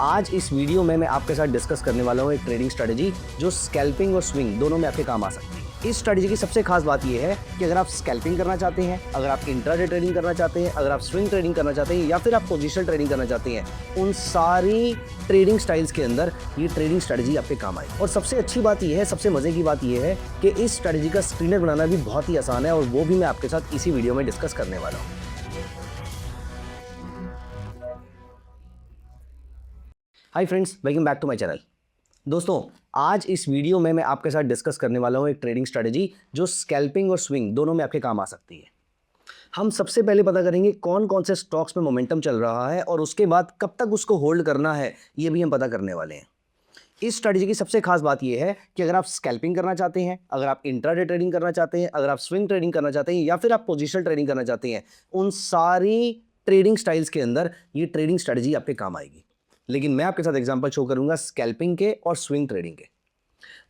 आज इस वीडियो में मैं आपके साथ डिस्कस करने वाला हूँ एक ट्रेडिंग स्ट्रेटजी जो स्कैल्पिंग और स्विंग दोनों में आपके काम आ सकती है। इस स्ट्रेटजी की सबसे खास बात यह है कि अगर आप स्कैल्पिंग करना चाहते हैं, अगर आप इंट्राडे ट्रेडिंग करना चाहते हैं, अगर आप स्विंग ट्रेडिंग करना चाहते हैं या फिर आप पोजिशनल ट्रेडिंग करना चाहते हैं, उन सारी ट्रेडिंग स्टाइल्स के अंदर ये ट्रेडिंग स्ट्रेटजी आपके काम आएगी। और सबसे अच्छी बात यह है, सबसे मजे की बात यह है कि इस स्ट्रेटजी का स्क्रीनर बनाना भी बहुत ही आसान है और वो भी मैं आपके साथ इसी वीडियो में डिस्कस करने वाला हूँ। Hi friends, welcome back to my channel. दोस्तों, आज इस वीडियो में मैं आपके साथ डिस्कस करने वाला हूं एक ट्रेडिंग स्ट्रेटजी जो स्कैल्पिंग और स्विंग दोनों में आपके काम आ सकती है। हम सबसे पहले पता करेंगे कौन कौन से स्टॉक्स में मोमेंटम चल रहा है और उसके बाद कब तक उसको होल्ड करना है, ये भी हम पता करने वाले हैं। इस स्ट्रेटजी की सबसे खास बात यह है कि अगर आप स्कैल्पिंग करना चाहते हैं, अगर आप इंट्राडे ट्रेडिंग करना चाहते हैं, अगर आप स्विंग ट्रेडिंग करना चाहते हैं या फिर आप पोजिशनल ट्रेडिंग करना चाहते हैं, उन सारी ट्रेडिंग स्टाइल्स के अंदर ये ट्रेडिंग स्ट्रेटजी आपके काम आएगी। लेकिन मैं आपके साथ एग्जांपल शो करूंगा स्कैल्पिंग के और स्विंग ट्रेडिंग के।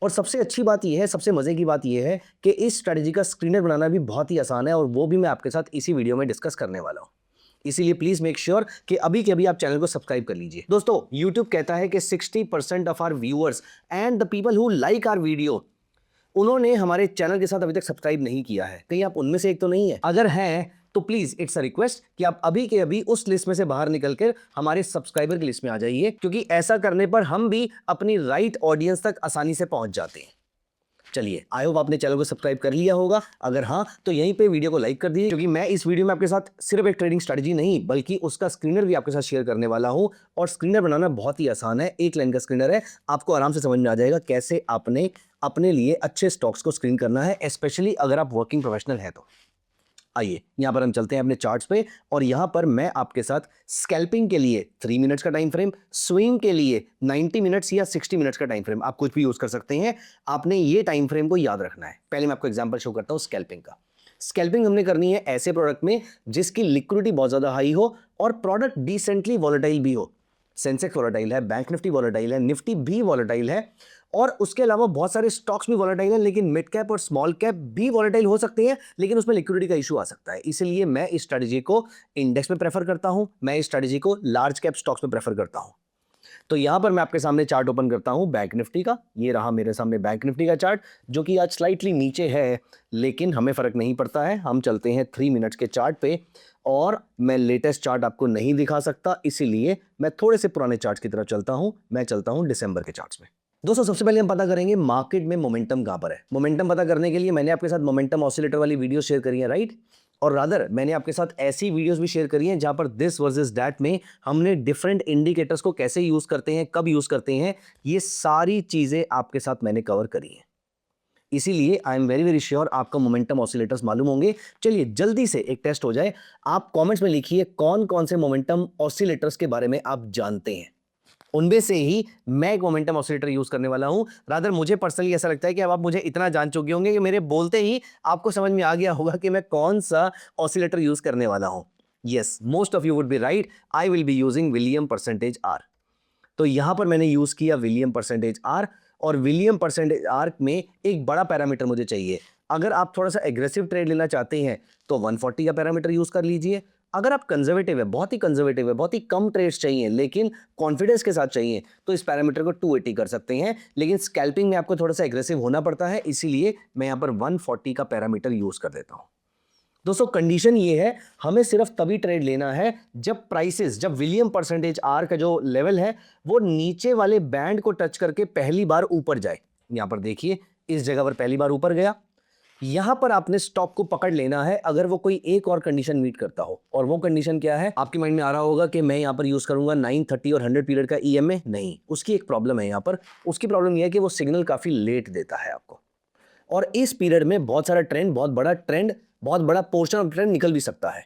और सबसे अच्छी बात यह है, सबसे मजे की बात यह है कि इस स्ट्रेटजी का स्क्रीनर बनाना भी बहुत ही आसान है और वो भी मैं आपके साथ इसी वीडियो में डिस्कस करने वाला हूं। इसीलिए प्लीज मेक श्योर कि अभी के अभी आप चैनल को सब्सक्राइब कर लीजिए। दोस्तों, YouTube कहता है कि 60% of our viewers and the people who like our video, उन्होंने हमारे चैनल के साथ अभी तक सब्सक्राइब नहीं किया है। कहीं आप उनमें से एक तो नहीं है? अगर हैं तो प्लीज इट्स अ रिक्वेस्ट कि आप अभी के अभी उस लिस्ट में से बाहर निकल कर हमारे सब्सक्राइबर की लिस्ट में आ जाइए, क्योंकि ऐसा करने पर हम भी अपनी राइट ऑडियंस तक आसानी से पहुंच जाते हैं। चलिए, आई होप आपने चैनल को सब्सक्राइब कर लिया होगा। अगर हाँ, तो यहीं पे वीडियो को लाइक कर दीजिए, क्योंकि मैं इस वीडियो में आपके साथ सिर्फ एक ट्रेडिंग स्ट्रेटजी नहीं बल्कि उसका स्क्रीनर भी आपके साथ शेयर करने वाला हूं। और स्क्रीनर बनाना बहुत ही आसान है, एक लाइन का स्क्रीनर है, आपको आराम से समझ में आ जाएगा कैसे आपने अपने लिए अच्छे स्टॉक्स को स्क्रीन करना है, स्पेशली अगर आप वर्किंग प्रोफेशनल है तो। आइए यहां पर हम चलते हैं अपने चार्ट्स पे और यहां पर मैं आपके साथ स्कैल्पिंग के लिए 3 मिनट्स का टाइम फ्रेम, स्विंग के लिए 90 मिनट्स या 60 मिनट्स का टाइम फ्रेम, आप कुछ भी यूज कर सकते हैं। आपने ये टाइम फ्रेम को याद रखना है। पहले मैं आपको एग्जांपल शो करता हूं स्कैल्पिंग का। स्कैल्पिंग हमने करनी है ऐसे प्रोडक्ट में जिसकी लिक्विडिटी बहुत ज्यादा हाई हो और प्रोडक्ट डिसेंटली वॉलेटाइल भी हो। सेंसेक्स वॉलेटाइल है, बैंक निफ्टी वॉलेटाइल है, निफ्टी भी वॉलेटाइल है और उसके अलावा बहुत सारे स्टॉक्स भी वॉलेटाइल हैं, लेकिन मिड कैप और स्मॉल कैप भी वॉलेटाइल हो सकते हैं, लेकिन उसमें लिक्विडिटी का इशू आ सकता है। इसलिए मैं इस स्ट्रेटजी को इंडेक्स में प्रेफर करता हूं, मैं इस स्ट्रेटजी को लार्ज कैप स्टॉक्स में प्रेफर करता हूं। तो यहां पर मैं आपके सामने चार्ट ओपन करता हूं बैंक निफ्टी का। ये रहा मेरे सामने बैंक निफ्टी का चार्ट, जो कि आज स्लाइटली नीचे है, लेकिन हमें फर्क नहीं पड़ता है। हम चलते हैं 3 मिनट्स के चार्ट पे और मैं लेटेस्ट चार्ट आपको नहीं दिखा सकता, इसीलिए मैं थोड़े से पुराने चार्ट की तरफ चलता हूं। मैं चलता हूं दिसंबर के चार्ट्स में। दोस्तों, सबसे पहले हम पता करेंगे मार्केट में मोमेंटम कहां पर है। मोमेंटम पता करने के लिए मैंने आपके साथ मोमेंटम ऑसिलेटर वाली वीडियो शेयर करी है, राइट? और रादर मैंने आपके साथ ऐसी वीडियोस भी शेयर करी हैं जहां पर दिस वर्सेस दैट में हमने डिफरेंट इंडिकेटर्स को कैसे यूज करते हैं, कब यूज करते हैं, ये सारी चीजें आपके साथ मैंने कवर करी हैं। इसीलिए I am very very sure आपको मोमेंटम ऑसिलेटर्स मालूम होंगे। चलिए जल्दी से एक टेस्ट हो जाए। आप कमेंट्स में लिखिए कौन कौन से मोमेंटम ऑसिलेटर्स के बारे में आप जानते हैं। उनमें से ही मैं एक मोमेंटम ऑसिलेटर यूज करने वाला हूं। रादर मुझे पर्सनली ऐसा लगता है कि अब आप मुझे इतना जान चुके होंगे कि मेरे बोलते ही आपको समझ में आ गया होगा कि मैं कौन सा ऑसिलेटर यूज करने वाला हूं। Yes, most of you would be right, I will be using William percentage R. तो यहां पर मैंने यूज किया विलियम परसेंटेज आर, और विलियम परसेंटेज आर में एक बड़ा पैरामीटर मुझे चाहिए। अगर आप थोड़ा सा एग्रेसिव ट्रेड लेना चाहते हैं तो 140 का पैरामीटर यूज कर लीजिए। अगर आप कंजर्वेटिव है, बहुत ही कंजर्वेटिव है, बहुत ही कम ट्रेड्स चाहिए लेकिन कॉन्फिडेंस के साथ चाहिए, तो इस पैरामीटर को 280 कर सकते हैं। लेकिन स्कैल्पिंग में आपको थोड़ा सा एग्रेसिव होना पड़ता है, इसीलिए मैं यहां पर 140 का पैरामीटर यूज कर देता हूं। दोस्तों, कंडीशन ये है, हमें सिर्फ तभी ट्रेड लेना है जब प्राइसेस, जब विलियम परसेंटेज आर का जो लेवल है वो नीचे वाले बैंड को टच करके पहली बार ऊपर जाए। यहां पर देखिए, इस जगह पर पहली बार ऊपर गया। यहां पर आपने स्टॉक को पकड़ लेना है अगर वो कोई एक और कंडीशन मीट करता हो। और वो कंडीशन क्या है? आपके माइंड में आ रहा होगा कि मैं यहां पर यूज करूंगा 930 और 100 पीरियड का ईएमए। नहीं, उसकी एक प्रॉब्लम है यहां पर। उसकी प्रॉब्लम यह है कि वो सिग्नल काफी लेट देता है आपको, और इस पीरियड में बहुत सारा ट्रेंड, बहुत बड़ा पोर्शन ऑफ ट्रेंड निकल भी सकता है।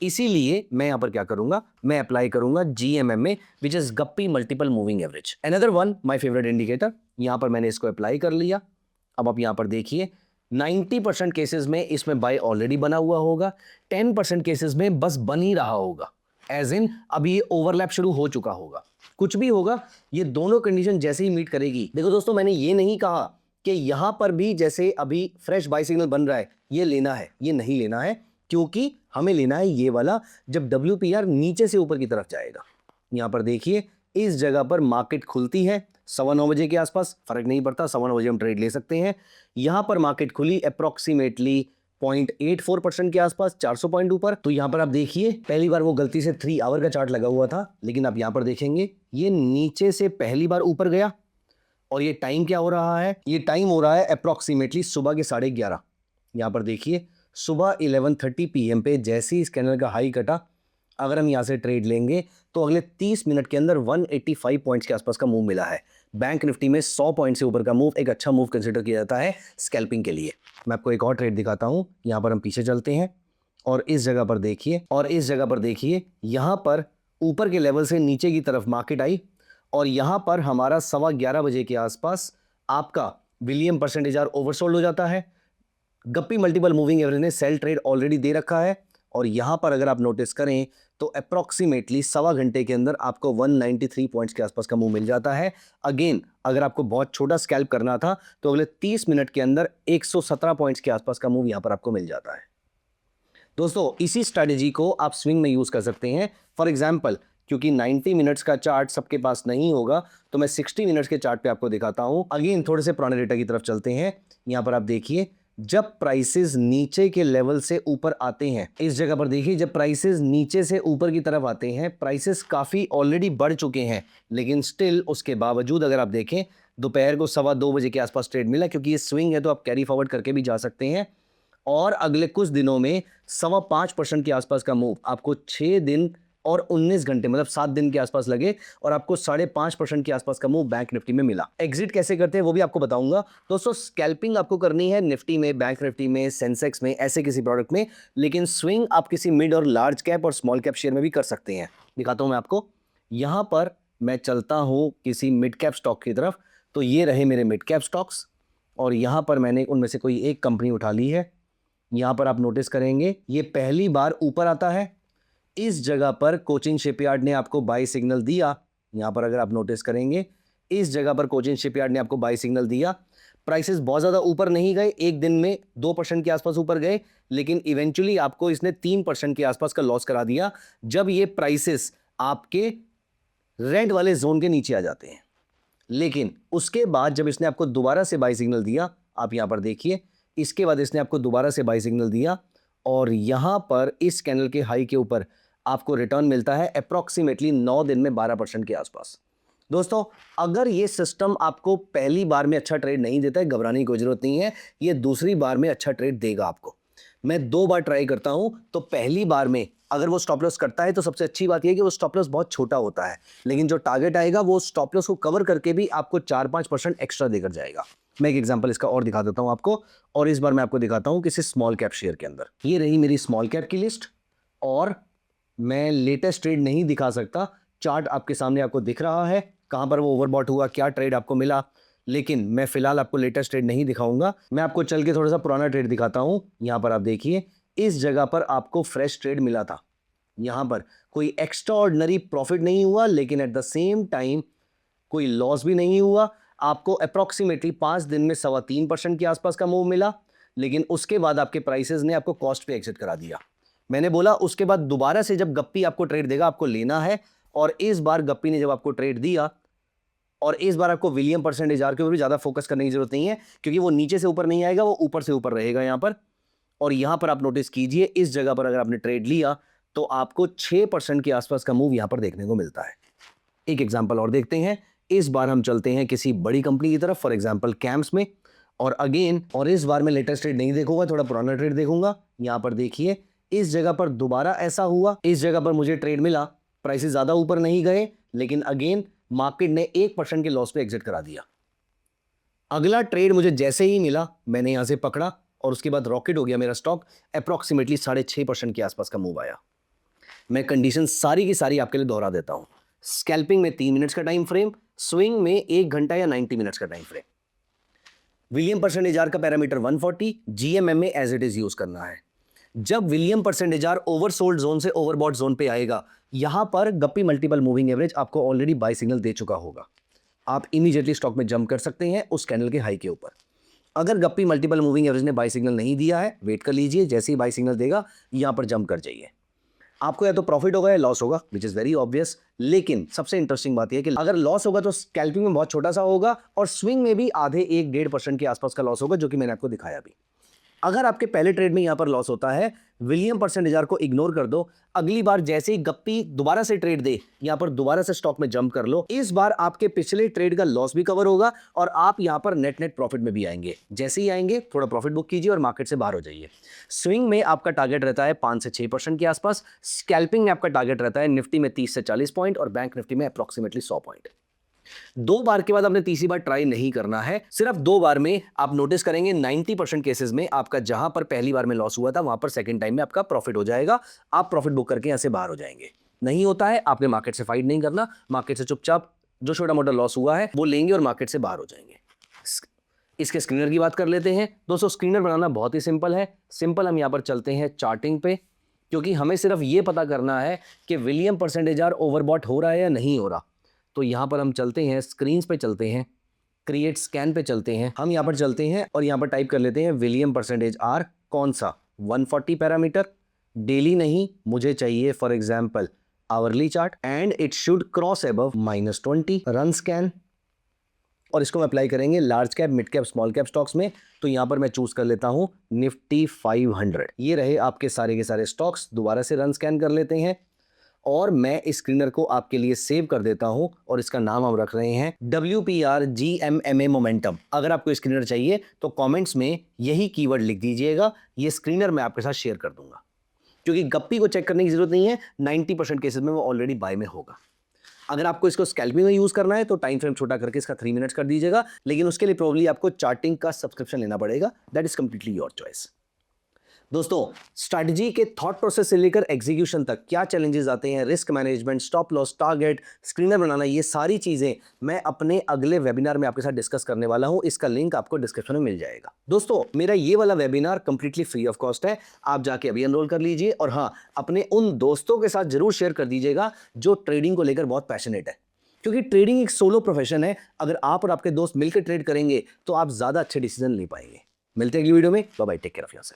इसीलिए मैं यहां पर क्या करूंगा, मैं अप्लाई करूंगा GMMA, which is Guppy multiple moving average, another one my favourite indicator. यहां पर मैंने इसको अप्लाई कर लिया। अब आप यहां पर देखिए, 90% केसेस में इसमें बाय ऑलरेडी बना हुआ होगा, 10% केसेस में बस बन ही रहा होगा, एज इन अभी ये ओवरलैप शुरू हो चुका होगा। कुछ भी होगा, ये दोनों कंडीशन जैसे ही मीट करेगी। देखो दोस्तों, मैंने ये नहीं कहा कि यहां पर भी जैसे अभी फ्रेश बाय सिग्नल बन रहा है ये लेना है, ये नहीं लेना है, क्योंकि हमें लेना है ये वाला जब WPR नीचे से ऊपर की तरफ जाएगा। यहां पर देखिए, इस जगह पर मार्केट खुलती है 9:15 बजे के आसपास, फर्क नहीं पड़ता, 9:15 बजे हम ट्रेड ले सकते हैं। यहां पर मार्केट खुली अप्रोक्सीमेटली 0.84% के आसपास, 400 पॉइंट ऊपर। तो यहां पर आप देखिए पहली बार वो गलती से 3 आवर का चार्ट लगा हुआ था, लेकिन आप यहां पर देखेंगे ये नीचे से पहली बार ऊपर गया। और ये टाइम क्या हो रहा है, ये टाइम हो रहा है अप्रोक्सीमेटली सुबह के 11:30। यहां पर देखिए सुबह 11:30 PM पे जैसे ही इस कैंडल का हाई कटा, अगर हम यहां से ट्रेड लेंगे तो अगले 30 मिनट के अंदर 185 पॉइंट्स के आसपास का मूव मिला है। बैंक निफ्टी में 100 पॉइंट से ऊपर का मूव एक अच्छा मूव कंसिडर किया जाता है स्कैल्पिंग के लिए। मैं आपको एक और ट्रेड दिखाता हूं। यहां पर हम पीछे चलते हैं और इस जगह पर देखिए, यहां पर ऊपर के लेवल से नीचे की तरफ मार्केट आई और यहां पर हमारा 11:15 बजे के आसपास आपका विलियम परसेंटेज आर ओवरसोल्ड हो जाता है। गप्पी मल्टीपल मूविंग एवरेज ने सेल ट्रेड ऑलरेडी दे रखा है और यहां पर अगर आप नोटिस करें तो अप्रोक्सीमेटली 1.25 घंटे के अंदर आपको 193 पॉइंट्स के आसपास का मूव मिल जाता है। अगेन अगर आपको बहुत छोटा स्कैल्प करना था तो अगले 30 मिनट के अंदर 117 पॉइंट्स के आसपास का मूव यहां पर आपको मिल जाता है। दोस्तों इसी स्ट्रैटेजी को आप स्विंग में यूज कर सकते हैं। फॉर एग्जाम्पल, क्योंकि 90 मिनट्स का चार्ट सबके पास नहीं होगा तो मैं 60 मिनट्स के चार्ट पे आपको दिखाता हूं। अगेन थोड़े से पुराने डेटा की तरफ चलते हैं। यहां पर आप देखिए जब प्राइसेस नीचे के लेवल से ऊपर आते हैं, इस जगह पर देखिए जब प्राइसेस नीचे से ऊपर की तरफ आते हैं, प्राइसेस काफी ऑलरेडी बढ़ चुके हैं, लेकिन स्टिल उसके बावजूद अगर आप देखें दोपहर को 2:15 बजे के आसपास ट्रेड मिला। क्योंकि ये स्विंग है तो आप कैरी फॉरवर्ड करके भी जा सकते हैं और अगले कुछ दिनों में 5.25% के आसपास का मूव आपको 6 दिन और 19 घंटे मतलब 7 दिन के आसपास लगे और आपको 5.5% के आसपास का मूव बैंक निफ्टी में मिला। एग्जिट कैसे करते हैं वो भी आपको बताऊंगा। दोस्तों स्कैल्पिंग आपको करनी है निफ्टी में, बैंक निफ्टी में, सेंसेक्स में, ऐसे किसी प्रोडक्ट में, लेकिन स्विंग आप किसी मिड और लार्ज कैप और स्मॉल कैप शेयर में भी कर सकते हैं। दिखाता हूं मैं आपको। यहां पर मैं चलता हूं किसी मिड कैप स्टॉक की तरफ, तो ये रहे मेरे मिड कैप स्टॉक्स और यहां पर मैंने उनमें से कोई एक कंपनी उठा ली है। यहां पर आप नोटिस करेंगे ये पहली बार ऊपर आता है। इस जगह पर कोचिन शिपयार्ड ने आपको बाई सिग्नल दिया। यहां पर अगर आप नोटिस करेंगे इस जगह पर कोचिन शिपयार्ड ने आपको बाई सिग्नल दिया। प्राइसेस बहुत ज़्यादा ऊपर नहीं गए, एक दिन में 2% के आसपास ऊपर गए, लेकिन इवेंचुअली आपको इसने 3% के आसपास का लॉस करा दिया जब ये प्राइसेस आपके रेड वाले जोन के नीचे आ जाते हैं। लेकिन उसके बाद जब इसने आपको दोबारा से बाई सिग्नल दिया, आप यहां पर देखिए, इसके बाद इसने आपको दोबारा से बाई सिग्नल दिया और यहां पर इस कैंडल के हाई के ऊपर आपको रिटर्न मिलता है अप्रोक्सीमेटली 9 दिन में 12% के आसपास। दोस्तों अगर ये सिस्टम आपको पहली बार में अच्छा ट्रेड नहीं देता है, घबराने की कोई जरूरत नहीं है, ये दूसरी बार में अच्छा ट्रेड देगा आपको। मैं 2 बार ट्राई करता हूं तो पहली बार में अगर वो स्टॉप लॉस करता है तो सबसे अच्छी बात यह है कि वो स्टॉप लॉस बहुत छोटा होता है, लेकिन जो टारगेट आएगा वो स्टॉप लॉस को कवर करके भी आपको 4-5% एक्स्ट्रा देकर जाएगा। मैं एक एग्जांपल इसका और दिखा देता हूं आपको, और इस बार मैं आपको दिखाता हूं किसी स्मॉल कैप शेयर के अंदर। ये रही मेरी स्मॉल कैप की लिस्ट और मैं लेटेस्ट ट्रेड नहीं दिखा सकता। चार्ट आपके सामने आपको दिख रहा है कहां पर वो ओवरबॉट हुआ, क्या ट्रेड आपको मिला, लेकिन मैं फिलहाल आपको लेटेस्ट ट्रेड नहीं दिखाऊंगा। मैं आपको चल के थोड़ा सा पुराना ट्रेड दिखाता हूं। यहां पर आप देखिए इस जगह पर आपको फ्रेश ट्रेड मिला था। यहां पर कोई एक्स्ट्रा ऑर्डिनरी प्रॉफिट नहीं हुआ, लेकिन एट द सेम टाइम कोई लॉस भी नहीं हुआ। आपको अप्रोक्सीमेटली 5 दिन में 3.25% के आसपास का मूव मिला, लेकिन उसके बाद आपके प्राइसेस ने आपको कॉस्ट पे एग्जिट करा दिया। मैंने बोला उसके बाद दोबारा से जब गप्पी आपको ट्रेड देगा आपको लेना है, और इस बार गप्पी ने जब आपको ट्रेड दिया और इस बार आपको विलियम परसेंटेज आर के ऊपर भी ज्यादा फोकस करने की जरूरत नहीं है, क्योंकि वो नीचे से ऊपर नहीं आएगा, वो ऊपर से ऊपर रहेगा यहां पर। और यहां पर आप नोटिस कीजिए इस जगह पर अगर आपने ट्रेड लिया तो आपको 6% के आसपास का मूव यहां पर देखने को मिलता है। एक एग्जांपल और देखते हैं। इस बार हम चलते हैं किसी बड़ी कंपनी की तरफ, फॉर एग्जांपल कैम्स में, और इस बार मैं लेटेस्ट ट्रेड नहीं देखूंगा, थोड़ा पुराना ट्रेड देखूंगा। यहां पर देखिए इस जगह पर दोबारा ऐसा हुआ, इस जगह पर मुझे ट्रेड मिला, प्राइसेस ज्यादा ऊपर नहीं गए, लेकिन अगेन मार्केट ने 1% के लॉस पे एग्जिट करा दिया। अगला ट्रेड मुझे जैसे ही मिला मैंने यहां से पकड़ा और उसके बाद रॉकेट हो गया मेरा स्टॉक, अप्रोक्सीमेटली 6.5% के आसपास का मूव आया। मैं कंडीशन सारी की सारी आपके लिए दोहरा देता हूं। स्कैल्पिंग में 3 मिनट्स का टाइम फ्रेम, स्विंग में 1 घंटा या 90 मिनट्स का time frame. William percentage R का पैरामीटर 140, जीएमएम में एज इट इज यूज करना है। जब William percentage R oversold zone से ओवरबॉट जोन पे आएगा, यहां पर गप्पी मल्टीपल मूविंग एवरेज आपको ऑलरेडी बाय सिग्नल दे चुका होगा। आप इमीडिएटली स्टॉक में जंप कर सकते हैं उस कैंडल के हाई के ऊपर। अगर गप्पी मल्टीपल मूविंग एवरेज ने बाय सिग्नल नहीं दिया है, वेट कर लीजिए, जैसे ही बाय सिग्नल देगा यहां पर जंप कर जाइए। आपको या तो प्रॉफिट होगा या लॉस होगा, विच इज वेरी ऑब्वियस। लेकिन सबसे इंटरेस्टिंग बात यह है कि अगर लॉस होगा तो स्कैल्पिंग में बहुत छोटा सा होगा और स्विंग में भी आधे 1-1.5% के आसपास का लॉस होगा, जो कि मैंने आपको दिखाया भी। अगर आपके पहले ट्रेड में यहां पर लॉस होता है, विलियम परसेंटेज को इग्नोर कर दो। अगली बार जैसे ही गप्पी दोबारा से ट्रेड दे, यहां पर दोबारा से स्टॉक में जंप कर लो। इस बार आपके पिछले ट्रेड का लॉस भी कवर होगा और आप यहां पर नेट नेट प्रॉफिट में भी आएंगे। जैसे ही आएंगे थोड़ा प्रॉफिट बुक कीजिए और मार्केट से बाहर हो जाइए। स्विंग में आपका टारगेट रहता है 5 से 6% के आसपास। स्कैल्पिंग में आपका टारगेट रहता है निफ्टी में 30 से 40 पॉइंट और बैंक निफ्टी में अप्रोक्सीमेटली 100 पॉइंट। 2 बार के बाद आपने तीसरी बार ट्राई नहीं करना है। सिर्फ 2 बार में आप नोटिस करेंगे 90% केसेस में आपका जहां पर पहली बार में लॉस हुआ था वहां पर सेकंड टाइम में आपका प्रॉफिट हो जाएगा। आप प्रॉफिट बुक करके यहां से बाहर हो जाएंगे। नहीं होता है, आपने मार्केट से फाइट नहीं करना, मार्केट से चुपचाप जो छोटा मोटा लॉस हुआ है वो लेंगे और मार्केट से बाहर हो जाएंगे। इसके स्क्रीनर की बात कर लेते हैं। दोस्तों स्क्रीनर बनाना बहुत ही सिंपल है। सिंपल, हम यहां पर चलते हैं चार्टिंग पे, क्योंकि हमें सिर्फ ये पता करना है कि विलियम परसेंटेज ओवरबॉट हो रहा है या नहीं हो रहा। तो यहां पर हम चलते हैं, स्क्रीन पे चलते हैं, क्रिएट स्कैन पे चलते हैं। हम यहां पर चलते हैं और यहां पर टाइप कर लेते हैं विलियम परसेंटेज आर। कौन सा? 140 पैरामीटर। डेली नहीं, मुझे चाहिए for example hourly chart and it should cross above -20। Run scan और इसको हम अप्लाई करेंगे large cap, mid cap, small cap stocks में। तो यहां पर मैं चूज कर लेता हूं निफ्टी 500। ये रहे आपके सारे के सारे स्टॉक्स। दोबारा से रन स्कैन कर लेते हैं और मैं इस स्क्रीनर को आपके लिए सेव कर देता हूं और इसका नाम हम रख रहे हैं WPRGMMA मोमेंटम। अगर आपको स्क्रीनर चाहिए तो कमेंट्स में यही कीवर्ड लिख दीजिएगा, ये स्क्रीनर मैं आपके साथ शेयर कर दूंगा। क्योंकि गप्पी को चेक करने की जरूरत नहीं है, 90% केसेस में वो ऑलरेडी बाय में होगा। अगर आपको इसको स्कैल्पिंग में यूज करना है तो टाइम फ्रेम छोटा करके इसका 3 मिनट्स कर दीजिएगा, लेकिन उसके लिए प्रोबब्ली आपको चार्टिंग का सब्सक्रिप्शन लेना पड़ेगा। That is completely your choice. दोस्तों स्ट्रैटेजी के थॉट प्रोसेस से लेकर एग्जीक्यूशन तक क्या चैलेंजेस आते हैं, risk management, stop loss, target, screener बनाना, ये सारी चीजें मैं अपने अगले वेबिनार में आपके साथ डिस्कस करने वाला हूं। इसका लिंक आपको डिस्क्रिप्शन में मिल जाएगा। दोस्तों मेरा ये वाला webinar completely free of cost है, आप जाके अभी एनरोल कर लीजिए। और हाँ, अपने उन दोस्तों के साथ जरूर शेयर कर दीजिएगा जो ट्रेडिंग को लेकर बहुत पैशनेट है, क्योंकि ट्रेडिंग एक सोलो प्रोफेशन है। अगर आप और आपके दोस्त मिलकर ट्रेड करेंगे तो आप ज्यादा अच्छे डिसीजन ले पाएंगे। मिलते हैं अगली वीडियो में। Bye bye, take care of yourself.